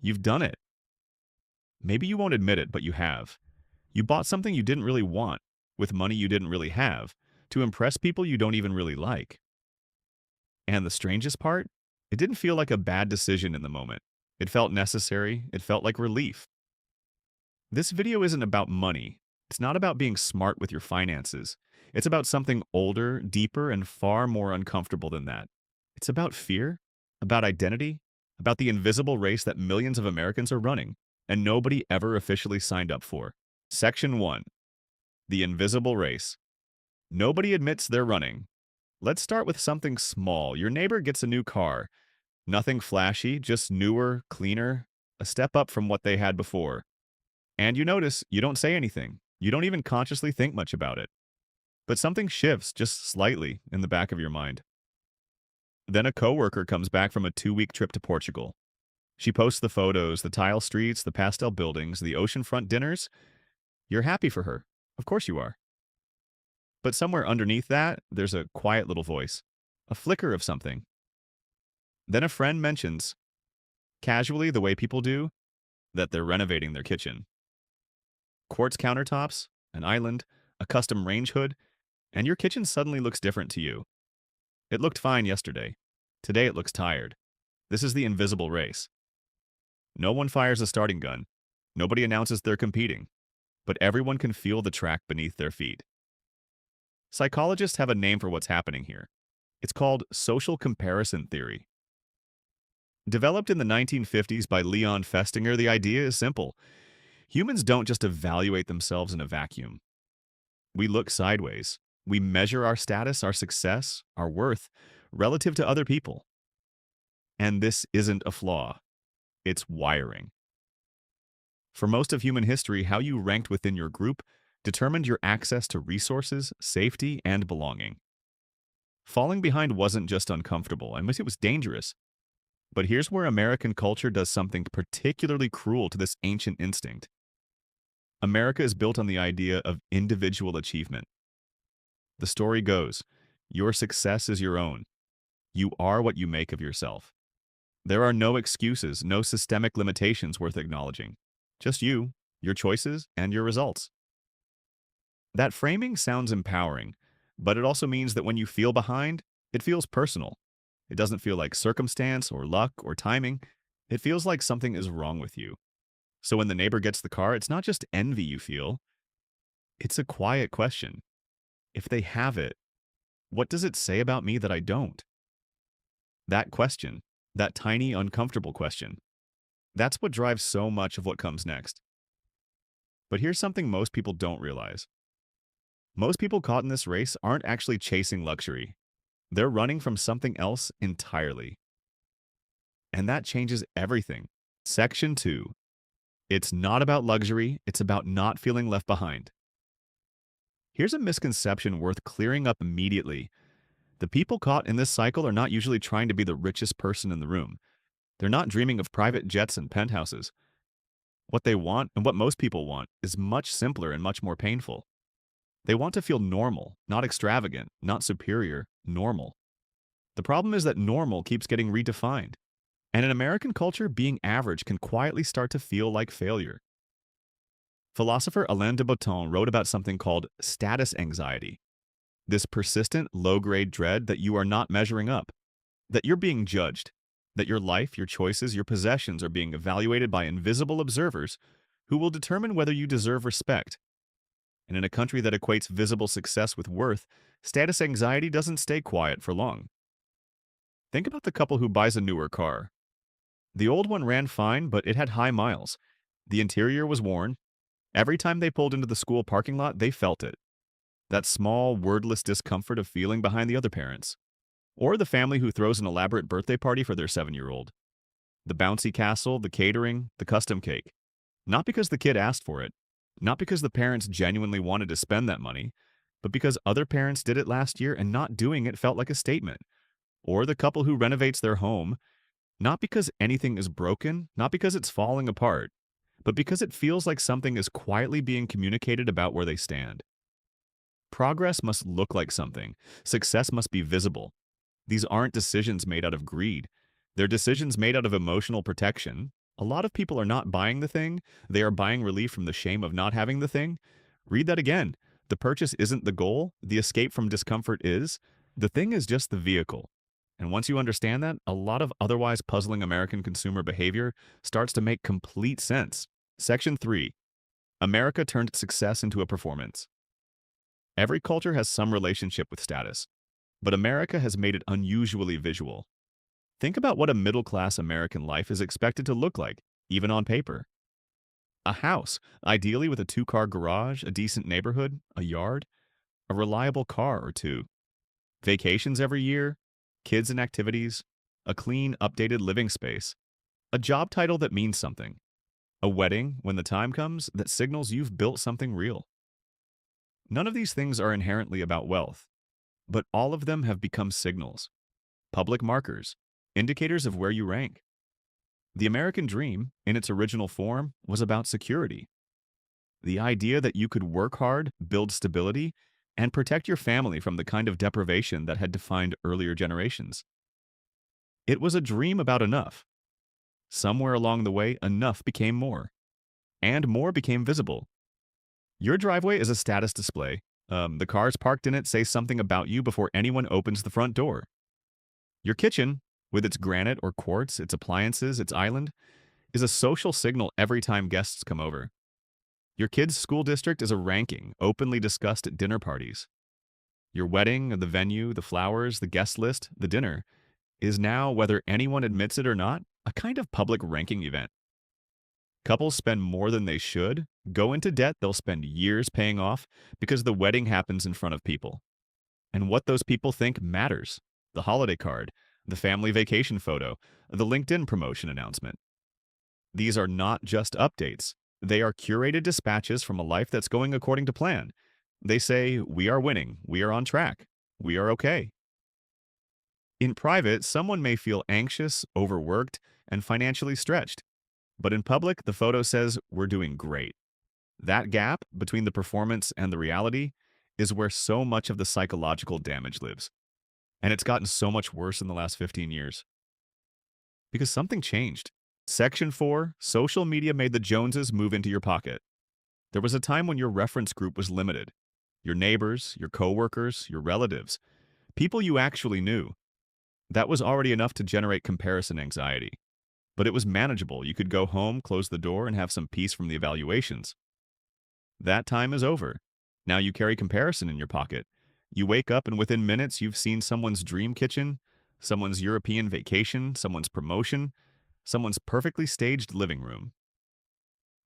You've done it. Maybe you won't admit it, but you have. You bought something you didn't really want, with money you didn't really have, to impress people you don't even really like. And the strangest part? It didn't feel like a bad decision in the moment. It felt necessary, it felt like relief. This video isn't about money. It's not about being smart with your finances. It's about something older, deeper, and far more uncomfortable than that. It's about fear, about identity, about the invisible race that millions of Americans are running, and nobody ever officially signed up for. Section 1. The Invisible Race. Nobody admits they're running. Let's start with something small. Your neighbor gets a new car. Nothing flashy, just newer, cleaner, a step up from what they had before. And you notice you don't say anything. You don't even consciously think much about it. But something shifts just slightly in the back of your mind. Then a coworker comes back from a 2-week trip to Portugal. She posts the photos, the tile streets, the pastel buildings, the oceanfront dinners. You're happy for her. Of course you are. But somewhere underneath that, there's a quiet little voice, a flicker of something. Then a friend mentions, casually the way people do, that they're renovating their kitchen. Quartz countertops, an island, a custom range hood, and your kitchen suddenly looks different to you. It looked fine yesterday. Today it looks tired. This is the invisible race. No one fires a starting gun. Nobody announces they're competing. But everyone can feel the track beneath their feet. Psychologists have a name for what's happening here. It's called social comparison theory. Developed in the 1950s by Leon Festinger, the idea is simple. Humans don't just evaluate themselves in a vacuum. We look sideways. We measure our status, our success, our worth relative to other people. And this isn't a flaw. It's wiring. For most of human history, how you ranked within your group determined your access to resources, safety, and belonging. Falling behind wasn't just uncomfortable, I mean, it was dangerous. But here's where American culture does something particularly cruel to this ancient instinct. America is built on the idea of individual achievement. The story goes, your success is your own. You are what you make of yourself. There are no excuses, no systemic limitations worth acknowledging. Just you, your choices, and your results. That framing sounds empowering, but it also means that when you feel behind, it feels personal. It doesn't feel like circumstance or luck or timing. It feels like something is wrong with you. So when the neighbor gets the car, it's not just envy you feel. It's a quiet question. If they have it, what does it say about me that I don't? That question, that tiny, uncomfortable question, that's what drives so much of what comes next. But here's something most people don't realize. Most people caught in this race aren't actually chasing luxury. They're running from something else entirely. And that changes everything. Section 2. It's not about luxury, it's about not feeling left behind. Here's a misconception worth clearing up immediately. The people caught in this cycle are not usually trying to be the richest person in the room. They're not dreaming of private jets and penthouses. What they want, and what most people want, is much simpler and much more painful. They want to feel normal, not extravagant, not superior, normal. The problem is that normal keeps getting redefined. And in American culture, being average can quietly start to feel like failure. Philosopher Alain de Botton wrote about something called status anxiety. This persistent, low-grade dread that you are not measuring up, that you're being judged, that your life, your choices, your possessions are being evaluated by invisible observers who will determine whether you deserve respect. And in a country that equates visible success with worth, status anxiety doesn't stay quiet for long. Think about the couple who buys a newer car. The old one ran fine, but it had high miles. The interior was worn. Every time they pulled into the school parking lot, they felt it. That small, wordless discomfort of feeling behind the other parents. Or the family who throws an elaborate birthday party for their 7-year-old. The bouncy castle, the catering, the custom cake. Not because the kid asked for it. Not because the parents genuinely wanted to spend that money, but because other parents did it last year and not doing it felt like a statement. Or the couple who renovates their home, not because anything is broken, not because it's falling apart, but because it feels like something is quietly being communicated about where they stand. Progress must look like something. Success must be visible. These aren't decisions made out of greed. They're decisions made out of emotional protection, A lot of people are not buying the thing, they are buying relief from the shame of not having the thing. Read that again. The purchase isn't the goal, the escape from discomfort is. The thing is just the vehicle. And once you understand that, a lot of otherwise puzzling American consumer behavior starts to make complete sense. Section 3. America turned success into a performance. Every culture has some relationship with status, but America has made it unusually visual. Think about what a middle-class American life is expected to look like, even on paper. A house, ideally with a two-car garage, a decent neighborhood, a yard, a reliable car or two. Vacations every year, kids and activities, a clean, updated living space, a job title that means something, a wedding, when the time comes, that signals you've built something real. None of these things are inherently about wealth, but all of them have become signals, public markers, indicators of where you rank. The American dream, in its original form, was about security. The idea that you could work hard, build stability, and protect your family from the kind of deprivation that had defined earlier generations. It was a dream about enough. Somewhere along the way, enough became more, and more became visible. Your driveway is a status display. The cars parked in it say something about you before anyone opens the front door. Your kitchen, with its granite or quartz, its appliances, its island, is a social signal every time guests come over. Your kid's school district is a ranking, openly discussed at dinner parties. Your wedding, the venue, the flowers, the guest list, the dinner, is now, whether anyone admits it or not, a kind of public ranking event. Couples spend more than they should, go into debt they'll spend years paying off because the wedding happens in front of people. And what those people think matters. The holiday card, the family vacation photo, the LinkedIn promotion announcement. These are not just updates. They are curated dispatches from a life that's going according to plan. They say, we are winning, we are on track, we are okay. In private, someone may feel anxious, overworked, and financially stretched. But in public, the photo says, we're doing great. That gap between the performance and the reality is where so much of the psychological damage lives. And it's gotten so much worse in the last 15 years. Because something changed. Section 4, social media made the Joneses move into your pocket. There was a time when your reference group was limited. Your neighbors, your coworkers, your relatives, people you actually knew. That was already enough to generate comparison anxiety. But it was manageable. You could go home, close the door, and have some peace from the evaluations. That time is over. Now you carry comparison in your pocket. You wake up and within minutes you've seen someone's dream kitchen, someone's European vacation, someone's promotion, someone's perfectly staged living room.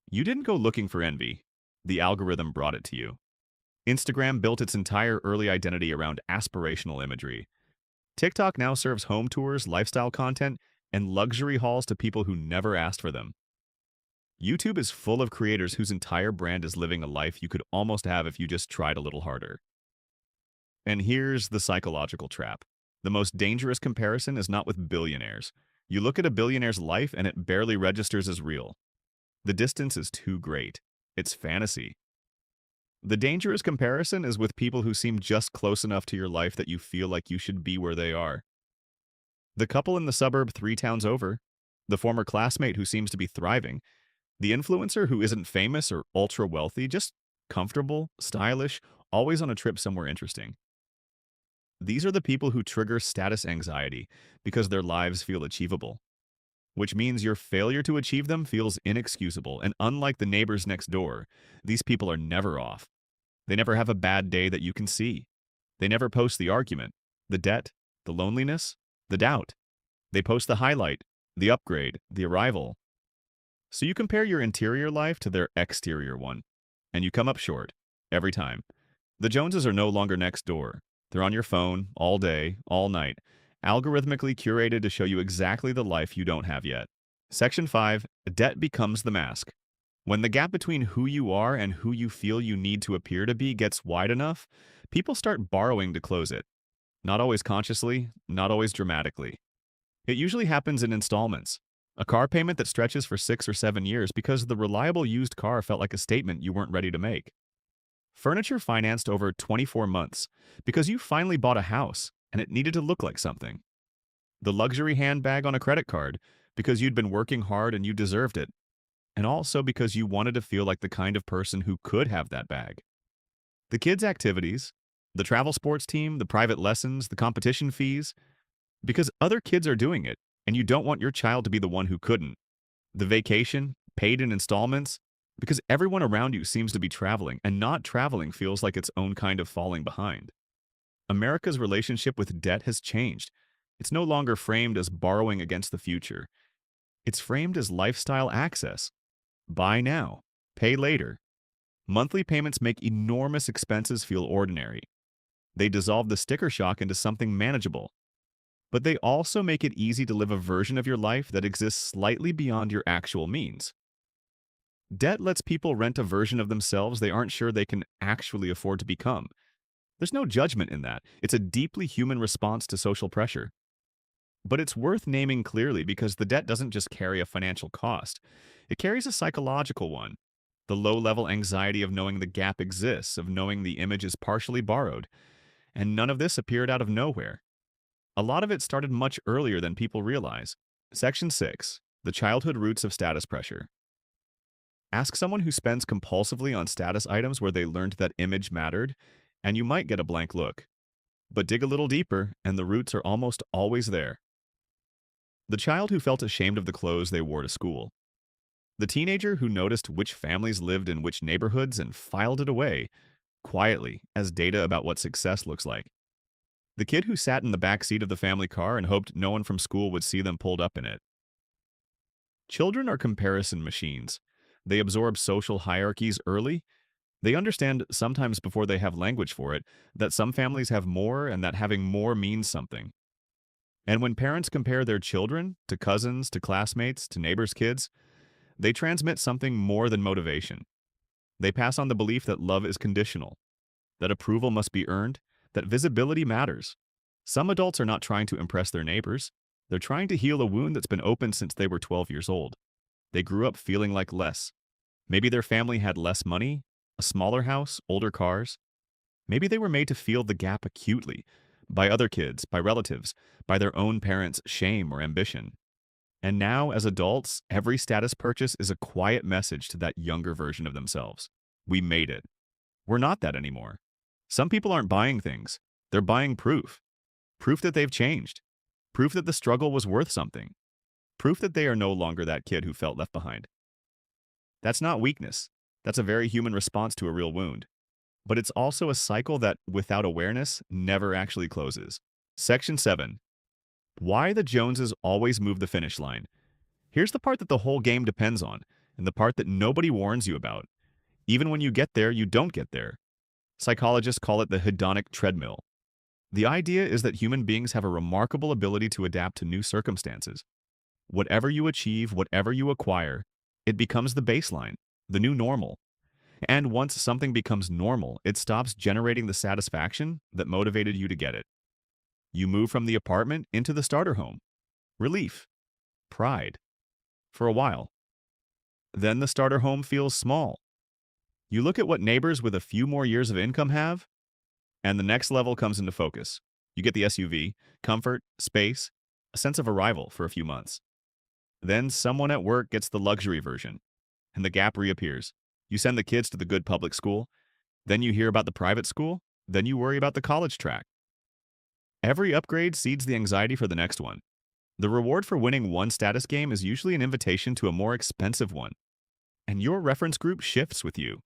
You didn't go looking for envy. The algorithm brought it to you. Instagram built its entire early identity around aspirational imagery. TikTok now serves home tours, lifestyle content, and luxury hauls to people who never asked for them. YouTube is full of creators whose entire brand is living a life you could almost have if you just tried a little harder. And here's the psychological trap. The most dangerous comparison is not with billionaires. You look at a billionaire's life and it barely registers as real. The distance is too great. It's fantasy. The dangerous comparison is with people who seem just close enough to your life that you feel like you should be where they are. The couple in the suburb 3 towns over, the former classmate who seems to be thriving, the influencer who isn't famous or ultra wealthy, just comfortable, stylish, always on a trip somewhere interesting. These are the people who trigger status anxiety because their lives feel achievable, which means your failure to achieve them feels inexcusable. And unlike the neighbors next door, these people are never off. They never have a bad day that you can see. They never post the argument, the debt, the loneliness, the doubt. They post the highlight, the upgrade, the arrival. So you compare your interior life to their exterior one, and you come up short, every time. The Joneses are no longer next door. They're on your phone, all day, all night, algorithmically curated to show you exactly the life you don't have yet. Section 5, debt becomes the mask. When the gap between who you are and who you feel you need to appear to be gets wide enough, people start borrowing to close it. Not always consciously, not always dramatically. It usually happens in installments. A car payment that stretches for 6 or 7 years because the reliable used car felt like a statement you weren't ready to make. Furniture financed over 24 months because you finally bought a house and it needed to look like something. The luxury handbag on a credit card because you'd been working hard and you deserved it, and also because you wanted to feel like the kind of person who could have that bag. The kids' activities, the travel sports team, the private lessons, the competition fees, because other kids are doing it, and you don't want your child to be the one who couldn't. The vacation, paid in installments, because everyone around you seems to be traveling, and not traveling feels like its own kind of falling behind. America's relationship with debt has changed. It's no longer framed as borrowing against the future. It's framed as lifestyle access. Buy now, pay later. Monthly payments make enormous expenses feel ordinary. They dissolve the sticker shock into something manageable. But they also make it easy to live a version of your life that exists slightly beyond your actual means. Debt lets people rent a version of themselves they aren't sure they can actually afford to become. There's no judgment in that. It's a deeply human response to social pressure. But it's worth naming clearly because the debt doesn't just carry a financial cost. It carries a psychological one. The low-level anxiety of knowing the gap exists, of knowing the image is partially borrowed. And none of this appeared out of nowhere. A lot of it started much earlier than people realize. Section 6. The childhood roots of status pressure. Ask someone who spends compulsively on status items where they learned that image mattered, and you might get a blank look. But dig a little deeper, and the roots are almost always there. The child who felt ashamed of the clothes they wore to school. The teenager who noticed which families lived in which neighborhoods and filed it away, quietly, as data about what success looks like. The kid who sat in the back seat of the family car and hoped no one from school would see them pulled up in it. Children are comparison machines. They absorb social hierarchies early. They understand, sometimes before they have language for it, that some families have more and that having more means something. And when parents compare their children to cousins, to classmates, to neighbors' kids, they transmit something more than motivation. They pass on the belief that love is conditional, that approval must be earned, that visibility matters. Some adults are not trying to impress their neighbors. They're trying to heal a wound that's been open since they were 12 years old. They grew up feeling like less. Maybe their family had less money, a smaller house, older cars. Maybe they were made to feel the gap acutely, by other kids, by relatives, by their own parents' shame or ambition. And now, as adults, every status purchase is a quiet message to that younger version of themselves. We made it. We're not that anymore. Some people aren't buying things. They're buying proof. Proof that they've changed. Proof that the struggle was worth something. Proof that they are no longer that kid who felt left behind. That's not weakness. That's a very human response to a real wound. But it's also a cycle that, without awareness, never actually closes. Section 7. Why the Joneses always move the finish line. Here's the part that the whole game depends on, and the part that nobody warns you about. Even when you get there, you don't get there. Psychologists call it the hedonic treadmill. The idea is that human beings have a remarkable ability to adapt to new circumstances. Whatever you achieve, whatever you acquire, it becomes the baseline, the new normal. And once something becomes normal, it stops generating the satisfaction that motivated you to get it. You move from the apartment into the starter home. Relief. Pride. For a while. Then the starter home feels small. You look at what neighbors with a few more years of income have, and the next level comes into focus. You get the SUV, comfort, space, a sense of arrival for a few months. Then someone at work gets the luxury version, and the gap reappears. You send the kids to the good public school, then you hear about the private school, then you worry about the college track. Every upgrade seeds the anxiety for the next one. The reward for winning one status game is usually an invitation to a more expensive one, and your reference group shifts with you.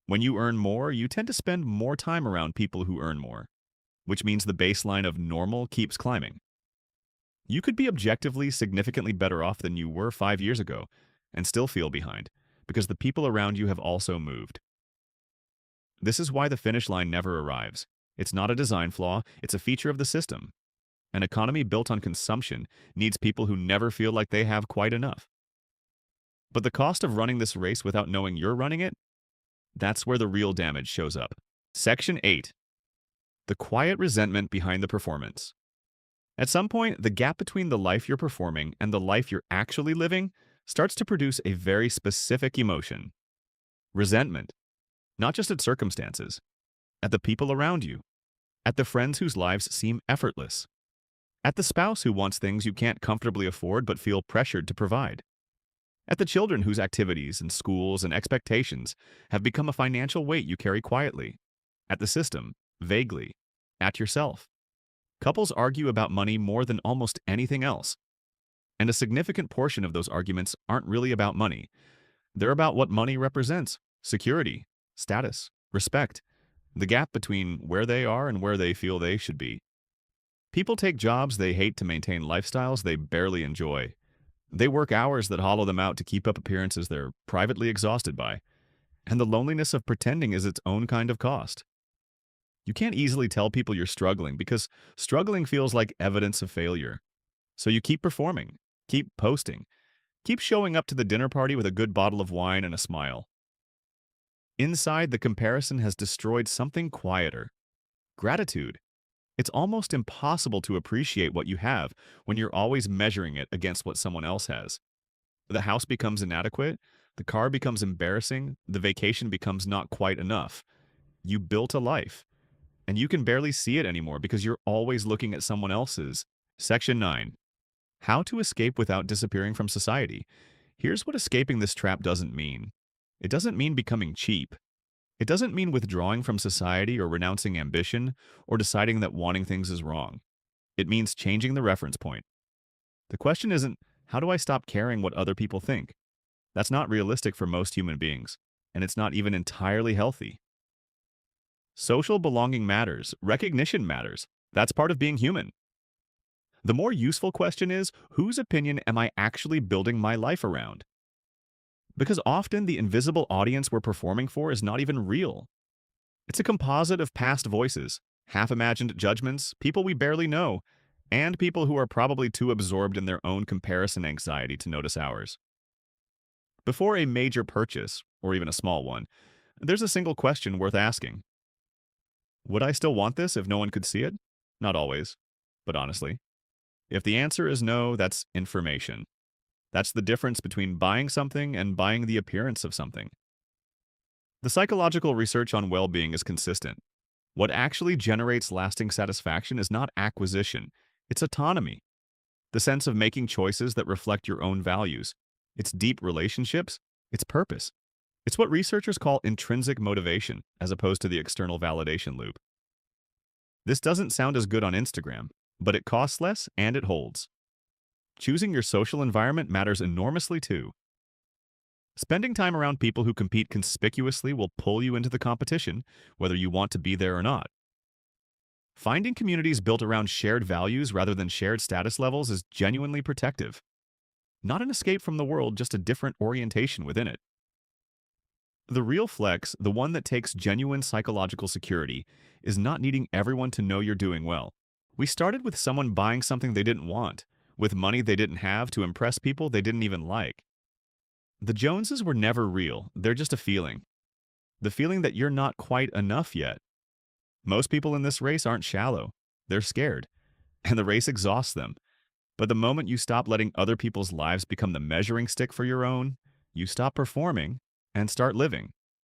When you earn more, you tend to spend more time around people who earn more, which means the baseline of normal keeps climbing. You could be objectively significantly better off than you were 5 years ago and still feel behind, because the people around you have also moved. This is why the finish line never arrives. It's not a design flaw, it's a feature of the system. An economy built on consumption needs people who never feel like they have quite enough. But the cost of running this race without knowing you're running it? That's where the real damage shows up. Section 8. The quiet resentment behind the performance. At some point, the gap between the life you're performing and the life you're actually living starts to produce a very specific emotion. Resentment. Not just at circumstances, at the people around you, at the friends whose lives seem effortless. At the spouse who wants things you can't comfortably afford but feel pressured to provide. At the children whose activities and schools and expectations have become a financial weight you carry quietly. At the system, vaguely. At yourself. Couples argue about money more than almost anything else. And a significant portion of those arguments aren't really about money. They're about what money represents: security, status, respect, the gap between where they are and where they feel they should be. People take jobs they hate to maintain lifestyles they barely enjoy. They work hours that hollow them out to keep up appearances they're privately exhausted by. And the loneliness of pretending is its own kind of cost. You can't easily tell people you're struggling because struggling feels like evidence of failure. So you keep performing, keep posting, keep showing up to the dinner party with a good bottle of wine and a smile. Inside, the comparison has destroyed something quieter: gratitude. It's almost impossible to appreciate what you have when you're always measuring it against what someone else has. The house becomes inadequate, the car becomes embarrassing, the vacation becomes not quite enough. You built a life, and you can barely see it anymore because you're always looking at someone else's. Section 9. How to escape without disappearing from society. Here's what escaping this trap doesn't mean. It doesn't mean becoming cheap. It doesn't mean withdrawing from society or renouncing ambition or deciding that wanting things is wrong. It means changing the reference point. The question isn't, how do I stop caring what other people think? That's not realistic for most human beings, and it's not even entirely healthy. Social belonging matters. Recognition matters. That's part of being human. The more useful question is, whose opinion am I actually building my life around? Because often the invisible audience we're performing for is not even real. It's a composite of past voices, half-imagined judgments, people we barely know, and people who are probably too absorbed in their own comparison anxiety to notice ours. Before a major purchase, or even a small one, there's a single question worth asking. Would I still want this if no one could see it? Not always, but honestly. If the answer is no, that's information. That's the difference between buying something and buying the appearance of something. The psychological research on well-being is consistent. What actually generates lasting satisfaction is not acquisition, it's autonomy. The sense of making choices that reflect your own values. It's deep relationships, it's purpose. It's what researchers call intrinsic motivation, as opposed to the external validation loop. This doesn't sound as good on Instagram, but it costs less and it holds. Choosing your social environment matters enormously too. Spending time around people who compete conspicuously will pull you into the competition, whether you want to be there or not. Finding communities built around shared values rather than shared status levels is genuinely protective. Not an escape from the world, just a different orientation within it. The real flex, the one that takes genuine psychological security, is not needing everyone to know you're doing well. We started with someone buying something they didn't want, with money they didn't have to impress people they didn't even like. The Joneses were never real, they're just a feeling. The feeling that you're not quite enough yet. Most people in this race aren't shallow, they're scared, and the race exhausts them. But the moment you stop letting other people's lives become the measuring stick for your own, you stop performing and start living.